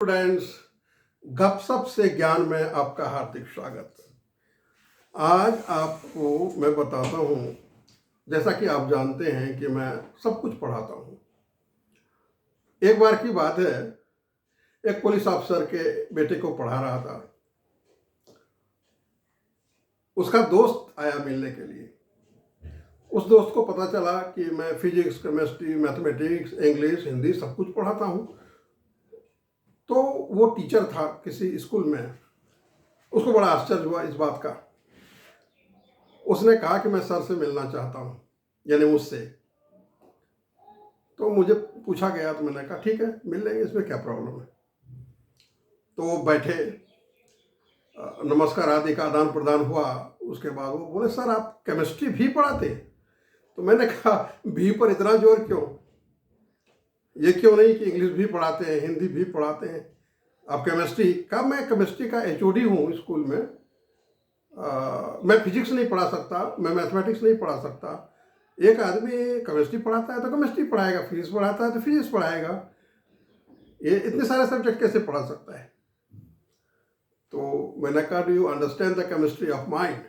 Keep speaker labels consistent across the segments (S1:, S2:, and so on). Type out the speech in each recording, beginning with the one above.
S1: Students, गपशप से ज्ञान में आपका हार्दिक स्वागत। आज आपको मैं बताता हूँ, जैसा कि आप जानते हैं कि मैं सब कुछ पढ़ाता हूँ। एक बार की बात है, एक पुलिस अफसर के बेटे को पढ़ा रहा था। उसका दोस्त आया मिलने के लिए। उस दोस्त को पता चला कि मैं physics, chemistry, mathematics, English, Hindi सब कुछ पढ़ाता हूँ। तो वो टीचर था किसी स्कूल में। उसको बड़ा आश्चर्य हुआ इस बात का। उसने कहा कि मैं सर से मिलना चाहता हूँ, यानी मुझसे। तो मुझे पूछा गया तो मैंने कहा ठीक है, मिल लेंगे, इसमें क्या प्रॉब्लम है। तो वो बैठे, नमस्कार आदि का आदान प्रदान हुआ। उसके बाद वो बोले, सर आप केमिस्ट्री भी पढ़ाते? तो मैंने कहा, भी पर इतना जोर क्यों? ये क्यों नहीं कि इंग्लिश भी पढ़ाते हैं, हिंदी भी पढ़ाते हैं, आप केमिस्ट्री का? मैं केमिस्ट्री का HOD हूँ स्कूल में। मैं फिजिक्स नहीं पढ़ा सकता, मैं मैथमेटिक्स नहीं पढ़ा सकता। एक आदमी केमिस्ट्री पढ़ाता है तो केमिस्ट्री पढ़ाएगा, फिजिक्स पढ़ाता है तो फिजिक्स पढ़ाएगा। ये इतने सारे सब्जेक्ट कैसे पढ़ा सकता है? तो मैंने कहा, do you understand the chemistry of mind?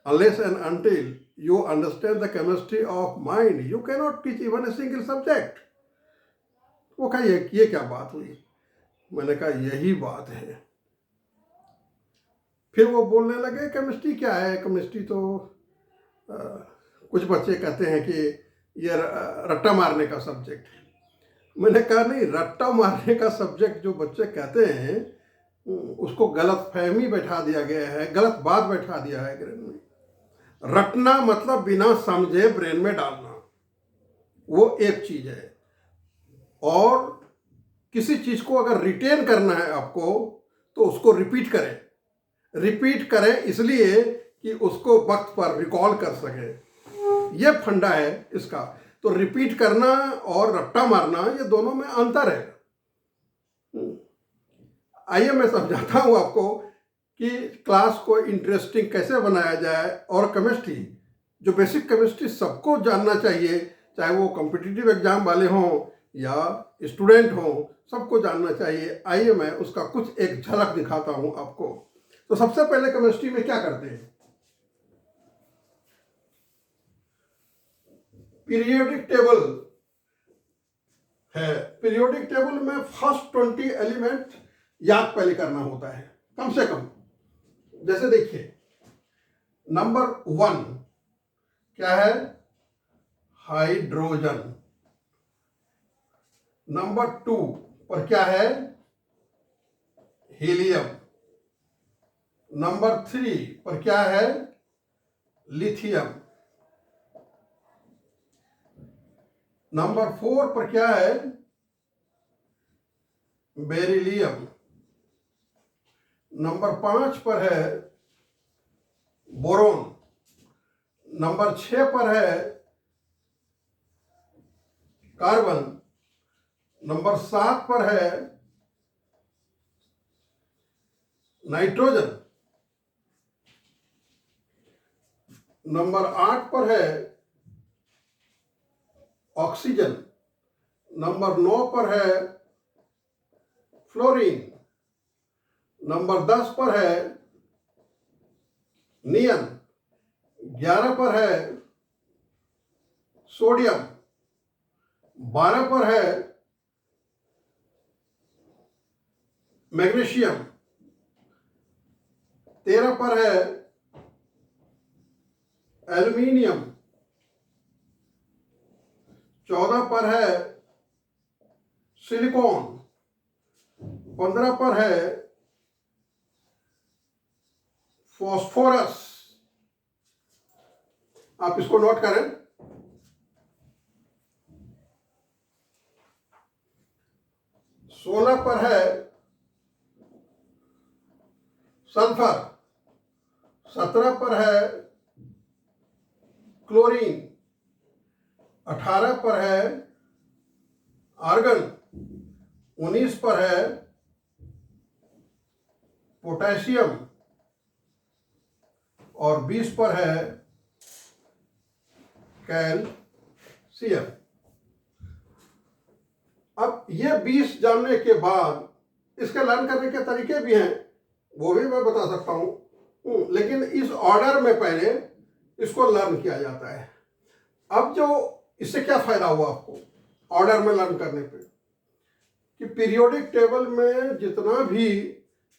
S1: Unless and until you understand the chemistry of mind you can not teach even a single subject. वो कहा, ये क्या बात हुई? मैंने कहा, यही बात है। फिर वो बोलने लगे, केमिस्ट्री क्या है? केमिस्ट्री तो कुछ बच्चे कहते हैं कि ये रट्टा मारने का सब्जेक्ट है। मैंने कहा, नहीं, रट्टा मारने का सब्जेक्ट जो बच्चे कहते हैं उसको गलत फहमी बैठा दिया गया है, गलत बात बैठा दिया है ब्रेन में। रटना मतलब बिना समझे ब्रेन में डालना, वो एक चीज है। और किसी चीज को अगर रिटेन करना है आपको, तो उसको रिपीट करें इसलिए कि उसको वक्त पर रिकॉल कर सके। ये फंडा है इसका। तो रिपीट करना और रट्टा मारना, ये दोनों में अंतर है। आइए मैं समझाता हूँ आपको कि क्लास को इंटरेस्टिंग कैसे बनाया जाए। और केमिस्ट्री, जो बेसिक केमिस्ट्री सबको जानना चाहिए, चाहे वो कॉम्पिटिटिव एग्जाम वाले हों या स्टूडेंट हों, सबको जानना चाहिए। आइए मैं उसका कुछ एक झलक दिखाता हूँ आपको। तो सबसे पहले केमिस्ट्री में क्या करते हैं? पीरियोडिक टेबल है। पीरियोडिक टेबल में फर्स्ट 20 एलिमेंट याद पहले करना होता है, कम से कम। जैसे देखिए, नंबर 1 क्या है? हाइड्रोजन। नंबर 2 पर क्या है? हीलियम। नंबर 3 पर क्या है? लिथियम। नंबर 4 पर क्या है? बेरिलियम। नंबर 5 पर है बोरोन। नंबर 6 पर है कार्बन। नंबर 7 पर है नाइट्रोजन। नंबर 8 पर है ऑक्सीजन। नंबर 9 पर है फ्लोरीन। नंबर 10 पर है नियन। 11 पर है सोडियम। 12 पर है मैग्नीशियम। 13 पर है एल्यूमिनियम। 14 पर है सिलिकॉन। 15 पर है फॉस्फोरस। आप इसको नोट करें। 16 पर है सल्फर। 17 पर है क्लोरीन। 18 पर है आर्गन। 19 पर है पोटेशियम। और 20 पर है कैल्शियम। अब ये 20 जानने के बाद इसके लर्न करने के तरीके भी हैं, वो भी मैं बता सकता हूँ, लेकिन इस ऑर्डर में पहले इसको लर्न किया जाता है। अब जो इससे क्या फायदा हुआ आपको ऑर्डर में लर्न करने पे, कि पीरियोडिक टेबल में जितना भी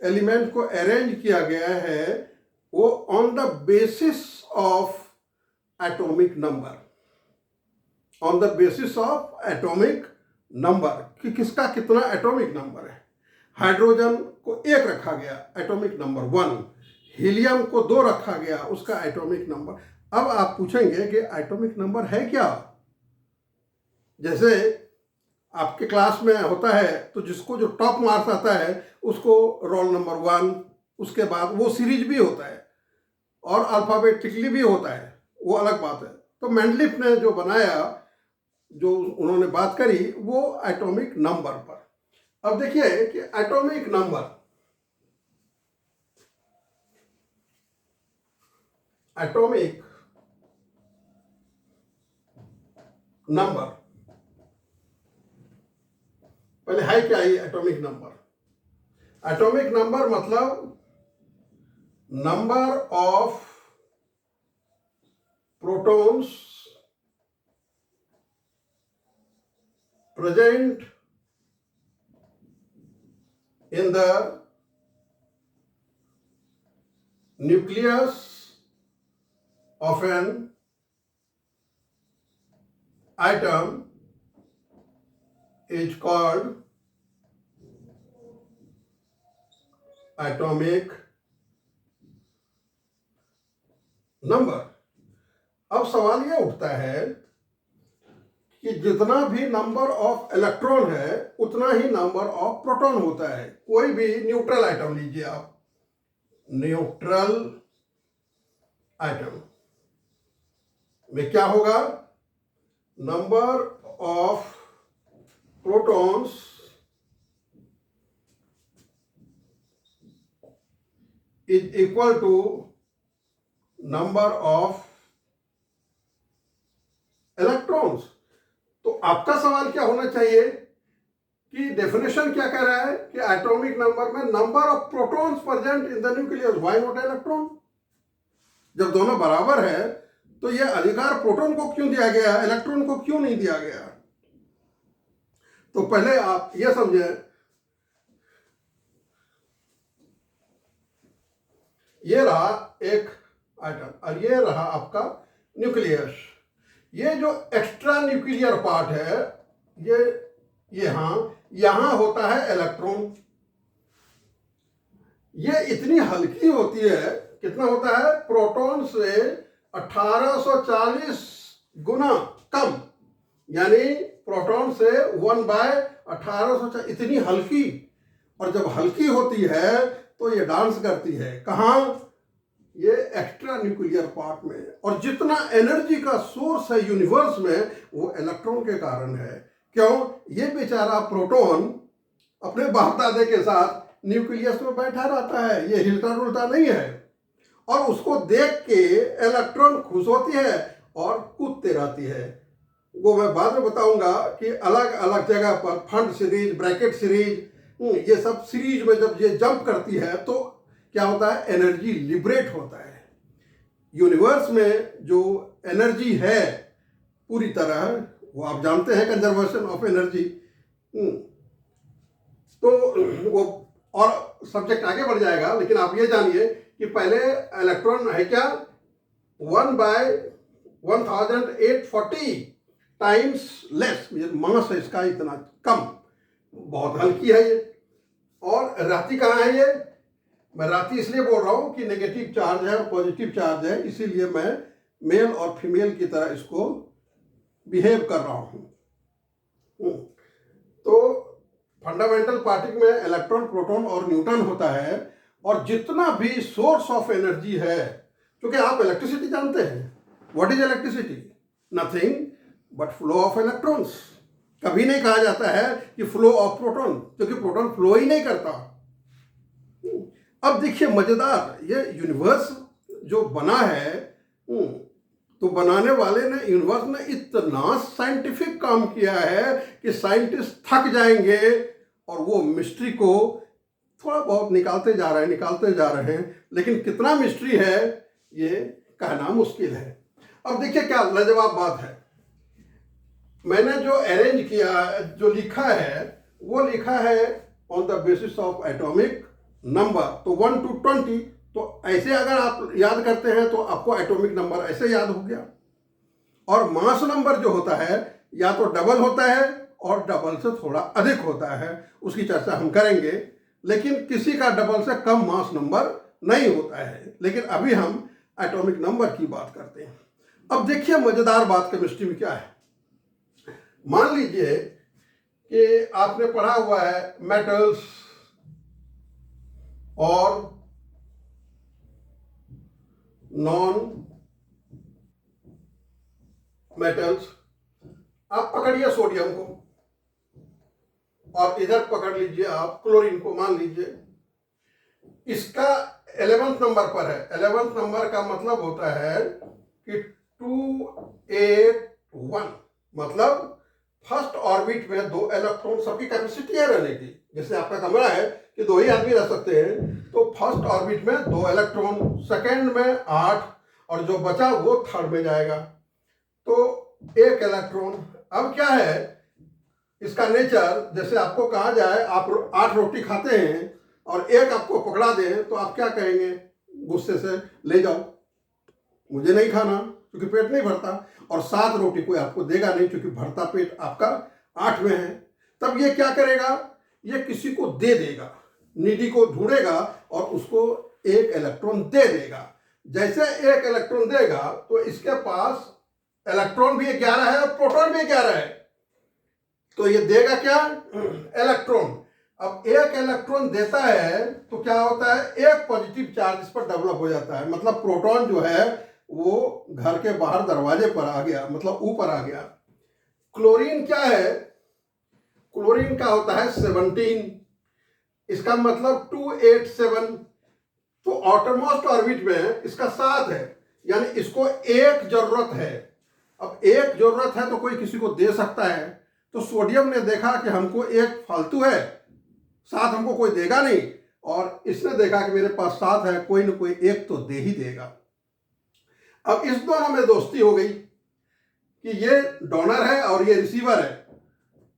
S1: एलिमेंट को अरेंज किया गया है वो on the basis of atomic number, on the basis of atomic number, कि किसका कितना एटॉमिक नंबर है। हाइड्रोजन को 1 रखा गया, एटॉमिक नंबर 1, हीलियम को 2 रखा गया, उसका एटॉमिक नंबर। अब आप पूछेंगे कि एटॉमिक नंबर है क्या? जैसे आपके क्लास में होता है तो जिसको जो टॉप मार्क्स आता है उसको रोल नंबर 1, उसके बाद वो सीरीज भी होता है और अल्फ़ाबेटिकली भी होता है, वो अलग बात है। तो मेंडलिफ ने जो बनाया, जो उन्होंने बात करी, वो एटॉमिक नंबर पर। अब देखिए कि एटॉमिक नंबर, एटॉमिक नंबर पहले है क्या ये एटॉमिक नंबर? एटॉमिक नंबर मतलब number of protons present in the nucleus of an atom is called atomic number। अब सवाल यह उठता है कि जितना भी नंबर ऑफ इलेक्ट्रॉन है उतना ही नंबर ऑफ प्रोटॉन होता है। कोई भी न्यूट्रल आइटम लीजिए आप, न्यूट्रल आइटम में क्या होगा? Number of protons is equal to number of electrons. तो आपका सवाल क्या होना चाहिए कि डेफिनेशन क्या कह रहा है कि एटॉमिक नंबर में number of protons present in the nucleus, why not electron? जब दोनों बराबर है तो यह अधिकार प्रोटॉन को क्यों दिया गया, इलेक्ट्रॉन को क्यों नहीं दिया गया? तो पहले आप यह समझे, ये रहा एक आइटम और ये रहा आपका न्यूक्लियस। ये जो एक्स्ट्रा न्यूक्लियर पार्ट है, ये यहां होता है इलेक्ट्रॉन। ये इतनी हल्की होती है, कितना होता है? प्रोटॉन से 1840 गुना कम, यानी प्रोटॉन से 1/1840, इतनी हल्की। और जब हल्की होती है तो ये डांस करती है कहाँ? ये एक्स्ट्रा न्यूक्लियर पार्ट में। और जितना एनर्जी का सोर्स है यूनिवर्स में वो इलेक्ट्रॉन के कारण है। क्यों? ये बेचारा प्रोटॉन अपने बाप दादे के साथ न्यूक्लियस में बैठा रहता है, ये हिलता डुलता नहीं है, और उसको देख के इलेक्ट्रॉन खुश होती है और कूदते रहती है। वो मैं बाद में बताऊंगा कि अलग अलग जगह पर फंड सीरीज, ब्रैकेट सीरीज, ये सब सीरीज में जब ये जंप करती है तो क्या होता है? एनर्जी लिबरेट होता है। यूनिवर्स में जो एनर्जी है पूरी तरह, वो आप जानते हैं, कंजर्वेशन ऑफ एनर्जी। तो वो और सब्जेक्ट आगे बढ़ जाएगा, लेकिन आप ये जानिए कि पहले इलेक्ट्रॉन है क्या? 1/1840 टाइम्स लेस, मास है इसका इतना कम, बहुत हल्की है ये। और राती कहाँ है ये? मैं राती इसलिए बोल रहा हूँ कि नेगेटिव चार्ज है और पॉजिटिव चार्ज है, इसीलिए मैं मेल और फीमेल की तरह इसको बिहेव कर रहा हूँ। तो फंडामेंटल पार्टिकल में इलेक्ट्रॉन, प्रोटॉन और न्यूट्रॉन होता है। और जितना भी सोर्स ऑफ एनर्जी है, क्योंकि आप इलेक्ट्रिसिटी जानते हैं, what is electricity? Nothing but flow of electrons. कभी नहीं कहा जाता है कि फ्लो ऑफ प्रोटॉन, क्योंकि प्रोटॉन फ्लो ही नहीं करता। अब देखिए मजेदार, ये यूनिवर्स जो बना है, तो बनाने वाले ने, यूनिवर्स ने इतना साइंटिफिक काम किया है कि साइंटिस्ट थक जाएंगे और वो मिस्ट्री को थोड़ा बहुत निकालते जा रहे हैं, लेकिन कितना मिस्ट्री है ये कहना मुश्किल है। अब देखिए क्या लाजवाब बात है, मैंने जो अरेंज किया, जो लिखा है, वो लिखा है on the basis of atomic number, तो 1 to 20। तो ऐसे अगर आप याद करते हैं तो आपको एटॉमिक नंबर ऐसे याद हो गया। और मास नंबर जो होता है या तो डबल होता है और डबल से थोड़ा अधिक होता है, उसकी चर्चा हम करेंगे, लेकिन किसी का डबल से कम मास नंबर नहीं होता है। लेकिन अभी हम एटॉमिक नंबर की बात करते हैं। अब देखिए मजेदार बात केमिस्ट्री में क्या है। मान लीजिए कि आपने पढ़ा हुआ है मेटल्स और नॉन मेटल्स। आप पकड़िए सोडियम को और इधर पकड़ लीजिए आप क्लोरीन को, मान लीजिए इसका 11th नंबर पर है। 11th नंबर का मतलब होता है कि 281, मतलब फर्स्ट ऑर्बिट में 2 इलेक्ट्रॉन, सबकी कैपेसिटी है रहने की, जैसे आपका कमरा है कि 2 ही आदमी रह सकते हैं, तो फर्स्ट ऑर्बिट में 2 इलेक्ट्रॉन, सेकेंड में 8, और जो बचा वो थर्ड में जाएगा, तो 1 इलेक्ट्रॉन। अब क्या है इसका नेचर, जैसे आपको कहा जाए आप 8 रोटी खाते हैं और 1 आपको पकड़ा दें, तो आप क्या कहेंगे गुस्से से, ले जाओ, मुझे नहीं खाना क्योंकि पेट नहीं भरता। और 7 रोटी कोई आपको देगा नहीं क्योंकि भरता पेट आपका 8 में है। तब ये क्या करेगा, ये किसी को दे देगा, नीडी को ढूंढेगा और उसको 1 इलेक्ट्रॉन दे देगा। जैसे 1 इलेक्ट्रॉन देगा तो इसके पास इलेक्ट्रॉन भी 11 है और प्रोटॉन भी 11 है, तो ये देगा क्या, इलेक्ट्रॉन। अब 1 इलेक्ट्रॉन देता है तो क्या होता है, 1 पॉजिटिव चार्ज इस पर डेवलप हो जाता है, मतलब प्रोटॉन जो है वो घर के बाहर दरवाजे पर आ गया, मतलब ऊपर आ गया। क्लोरीन क्या है, क्लोरीन का होता है 17, इसका मतलब 287, तो आउटरमोस्ट ऑर्बिट में इसका 7 है, यानी इसको 1 जरूरत है। अब 1 जरूरत है तो कोई किसी को दे सकता है, तो सोडियम ने देखा कि हमको 1 फालतू है, 7 हमको कोई देगा नहीं, और इसने देखा कि मेरे पास 7 है, कोई ना कोई 1 तो दे ही देगा। अब इस दोनों में दोस्ती हो गई कि ये डोनर है और ये रिसीवर है,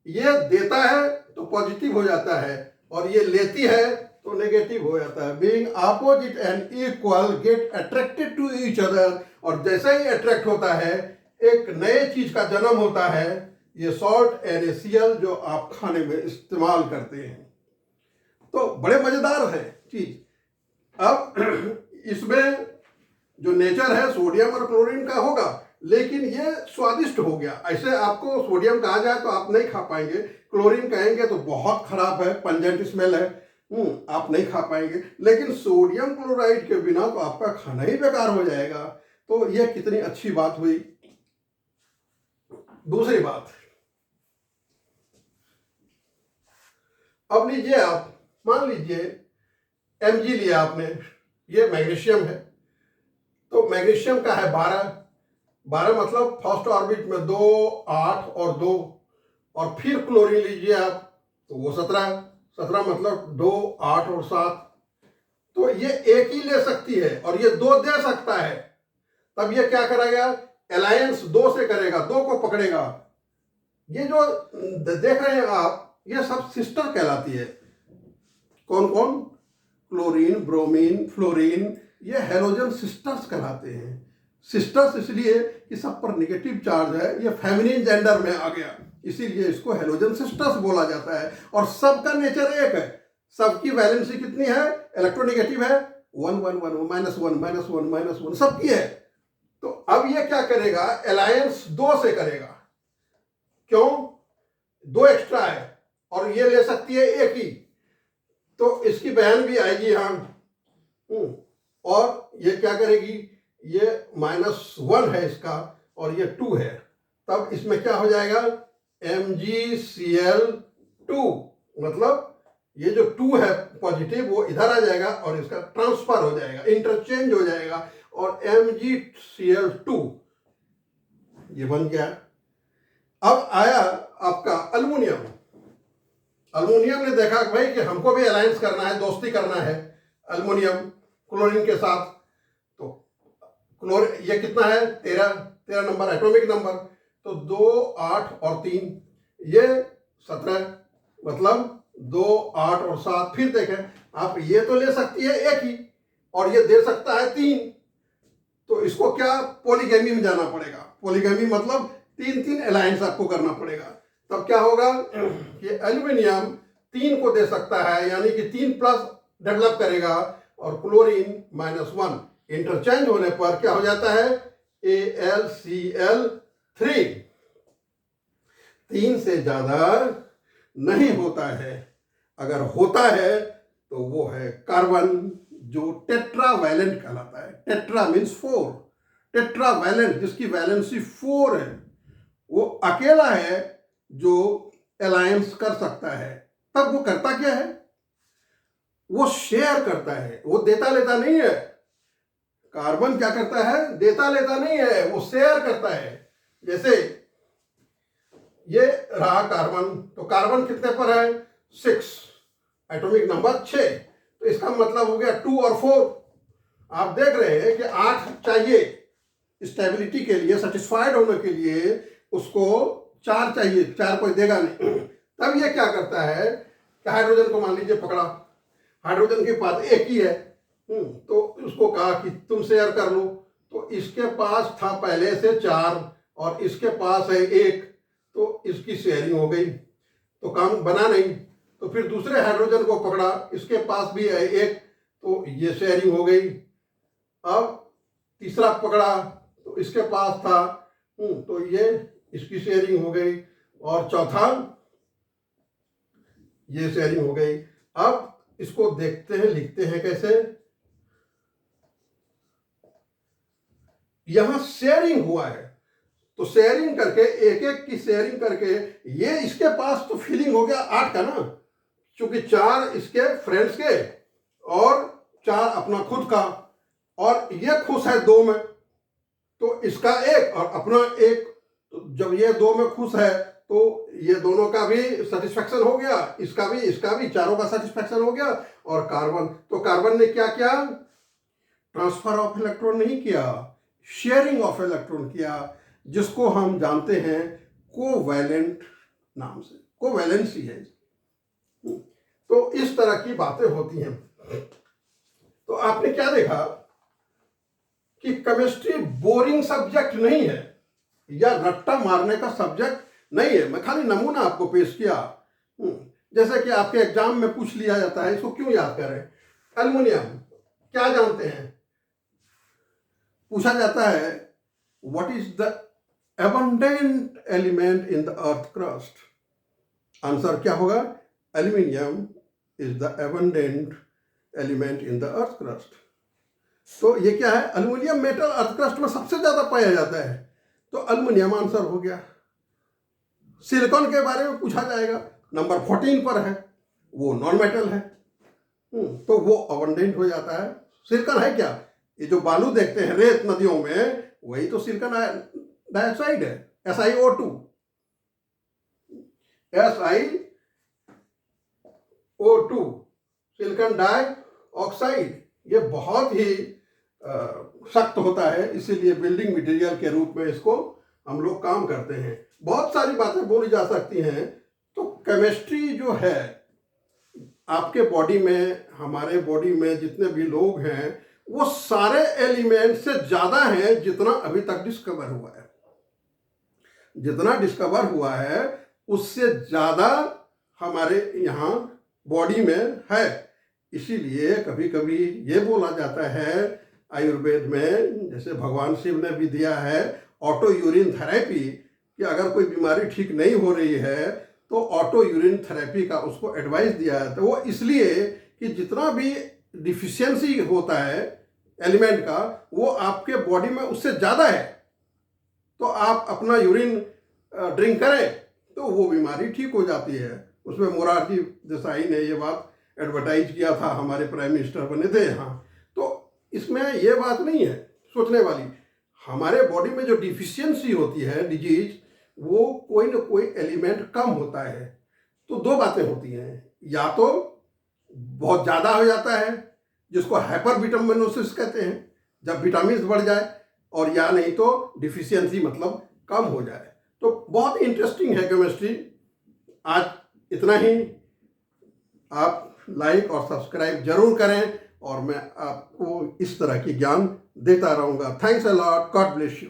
S1: ये देता है तो पॉजिटिव हो जाता है और ये लेती है तो नेगेटिव हो जाता है। Being opposite and equal get attracted to each other, और जैसे ही अट्रैक्ट होता है एक नए चीज का जन्म होता है, ये सॉल्ट NaCl जो आप खाने में इस्तेमाल करते हैं। तो बड़े मजेदार है चीज। अब इसमें जो नेचर है सोडियम और क्लोरीन का होगा, लेकिन ये स्वादिष्ट हो गया। ऐसे आपको सोडियम कहा जाए तो आप नहीं खा पाएंगे, क्लोरीन कहेंगे तो बहुत खराब है, पंजेंट स्मेल है, आप नहीं खा पाएंगे, लेकिन सोडियम क्लोराइड के बिना तो आपका खाना ही बेकार हो जाएगा। तो ये कितनी अच्छी बात हुई। दूसरी बात, अब लीजिए आप, मान लीजिए Mg लिया आपने, ये मैग्नीशियम है, तो मैग्नीशियम का है 12 मतलब फर्स्ट ऑर्बिट में 2, 8 और 2, और फिर क्लोरीन लीजिए आप तो वो 17 मतलब 2, 8 और 7, तो ये 1 ही ले सकती है और ये 2 दे सकता है। तब ये क्या करेगा, अलायंस 2 से करेगा, 2 को पकड़ेगा। ये जो देख रहे हैं आप, ये सब सिस्टर कहलाती है। कौन कौन, क्लोरीन, ब्रोमीन, फ्लोरीन, ये हेलोजन सिस्टर्स कहलाते हैं। सिस्टर्स इसलिए कि सब पर नेगेटिव चार्ज है, ये फेमिनिन जेंडर में आ गया, इसीलिए इसको हेलोजन सिस्टर्स बोला जाता है। और सबका नेचर एक है, सबकी वैलेंसी कितनी है, इलेक्ट्रोनेगेटिव है, 1 1 1 -1 -1 -1 सबकी है। तो अब ये क्या करेगा, अलायंस 2 से करेगा, क्यों, 2 एक्स्ट्रा है और ये ले सकती है 1 ही, तो इसकी बहन भी आएगी यहाँ, और ये क्या करेगी, ये -1 है इसका और ये 2 है, तब इसमें क्या हो जाएगा, MgCl2, मतलब ये जो 2 है पॉजिटिव वो इधर आ जाएगा और इसका ट्रांसफर हो जाएगा, इंटरचेंज हो जाएगा, और MgCl2 ये बन गया। अब आया आपका अल्युमिनियम। अल्युमिनियम ने देखा कि भाई कि हमको भी अलायंस करना है, दोस्ती करना है अल्युमिनियम क्लोरीन के साथ। तो ये कितना है, 13 नंबर एटॉमिक नंबर। तो 2, 8 और 3 ये 17, मतलब 2, 8 और 7। फिर देखें आप, ये तो ले सकती है एक ही और ये दे सकता है 3। तो इसको क्या पॉलीगैमी में जाना पड़ेगा। पॉलीगैमी मतलब 3 अलायंस आपको करना पड़ेगा। तब क्या होगा कि एल्यूमिनियम 3 को दे सकता है, यानी कि 3+ डेवलप करेगा, और क्लोरीन -1 इंटरचेंज होने पर क्या हो जाता है, AlCl3। 3 से ज्यादा नहीं होता है। अगर होता है तो वो है कार्बन, जो टेट्रावैलेंट कहलाता है। टेट्रा मीन्स 4, टेट्रावैलेंट जिसकी वैलेंसी 4 है, वो अकेला है जो अलायंस कर सकता है। तब वो करता क्या है, वो शेयर करता है, वो देता लेता नहीं है। कार्बन क्या करता है, देता लेता नहीं है, वो शेयर करता है। जैसे ये रहा कार्बन, तो कार्बन कितने पर है, 6, एटॉमिक नंबर 6। तो इसका मतलब हो गया 2 और 4। आप देख रहे हैं कि 8 चाहिए स्टेबिलिटी के लिए, सेटिस्फाइड होने के लिए उसको 4 चाहिए, 4 कोई देगा नहीं। तब ये क्या करता है कि हाइड्रोजन को मान लीजिए पकड़ा, हाइड्रोजन के पास एक ही है, तो उसको कहा कि तुम शेयर कर लो। तो इसके पास था पहले से 4 और इसके पास है 1, तो इसकी शेयरिंग हो गई, तो काम बना नहीं। तो फिर दूसरे हाइड्रोजन को पकड़ा, इसके पास भी है 1, तो ये शेयरिंग हो गई। अब तीसरा पकड़ा तो इसके पास था, तो ये इसकी शेयरिंग हो गई, और चौथा ये शेयरिंग हो गई। अब इसको देखते हैं, लिखते हैं कैसे। यहां शेयरिंग हुआ है, तो शेयरिंग करके एक एक की शेयरिंग करके ये इसके पास तो फिलिंग हो गया 8 का ना, क्योंकि 4 इसके फ्रेंड्स के और 4 अपना खुद का, और ये खुश है 2 में, तो इसका 1 और अपना 1। तो जब ये 2 में खुश है तो ये दोनों का भी सेटिस्फैक्शन हो गया, इसका भी, चारों का सेटिस्फैक्शन हो गया। और कार्बन, तो कार्बन ने क्या किया, ट्रांसफर ऑफ इलेक्ट्रॉन नहीं किया, शेयरिंग ऑफ इलेक्ट्रॉन किया, जिसको हम जानते हैं कोवैलेंट नाम से, कोवैलेंसी है। तो इस तरह की बातें होती हैं। तो आपने क्या देखा कि केमिस्ट्री बोरिंग सब्जेक्ट नहीं है या रट्टा मारने का सब्जेक्ट नहीं है। मैं खाली नमूना आपको पेश किया। जैसे कि आपके एग्जाम में पूछ लिया जाता है, इसको क्यों याद कर रहे हैं, एल्युमिनियम क्या जानते हैं, पूछा जाता है what is the abundant element in the earth crust। Answer क्या होगा, aluminium is the abundant element in the earth crust। तो ये क्या है, एल्युमिनियम मेटल अर्थ क्रस्ट में सबसे ज्यादा पाया जाता है, तो एल्युमिनियम आंसर हो गया। सिलिकॉन के बारे में पूछा जाएगा, नंबर 14 पर है, वो नॉन मेटल है, तो वो अबंडेंट हो जाता है। सिलिकॉन है क्या, ये जो बालू देखते हैं रेत नदियों में, वही तो सिलिकॉन डाइऑक्साइड है, SiO2, सिलिकॉन डाइऑक्साइड। ये बहुत ही सख्त होता है, इसीलिए बिल्डिंग मटेरियल के रूप में इसको हम लोग काम करते हैं। बहुत सारी बातें बोली जा सकती हैं। तो केमिस्ट्री जो है आपके बॉडी में, हमारे बॉडी में जितने भी लोग हैं, वो सारे एलिमेंट से ज्यादा हैं जितना अभी तक डिस्कवर हुआ है। जितना डिस्कवर हुआ है उससे ज्यादा हमारे यहाँ बॉडी में है। इसीलिए कभी कभी ये बोला जाता है आयुर्वेद में, जैसे भगवान शिव ने भी दिया है ऑटो यूरिन थेरेपी, कि अगर कोई बीमारी ठीक नहीं हो रही है तो ऑटो यूरिन थेरेपी का उसको एडवाइस दिया है। तो वो इसलिए कि जितना भी डिफिशियंसी होता है एलिमेंट का, वो आपके बॉडी में उससे ज़्यादा है, तो आप अपना यूरिन ड्रिंक करें तो वो बीमारी ठीक हो जाती है। उसमें मोरारजी देसाई ने ये बात एडवर्टाइज किया था, हमारे प्राइम मिनिस्टर बने थे यहाँ। तो इसमें ये बात नहीं है सोचने वाली। हमारे बॉडी में जो डिफिशियंसी होती है, डिजीज, वो कोई ना कोई एलिमेंट कम होता है। तो दो बातें होती हैं, या तो बहुत ज़्यादा हो जाता है जिसको हाइपर विटामिनोसिस कहते हैं, जब विटामिन बढ़ जाए, और या नहीं तो डिफिशियंसी मतलब कम हो जाए। तो बहुत इंटरेस्टिंग है केमिस्ट्री। आज इतना ही। आप लाइक और सब्सक्राइब जरूर करें और मैं आपको इस तरह की ज्ञान देता रहूँगा। Thanks a lot, God bless you.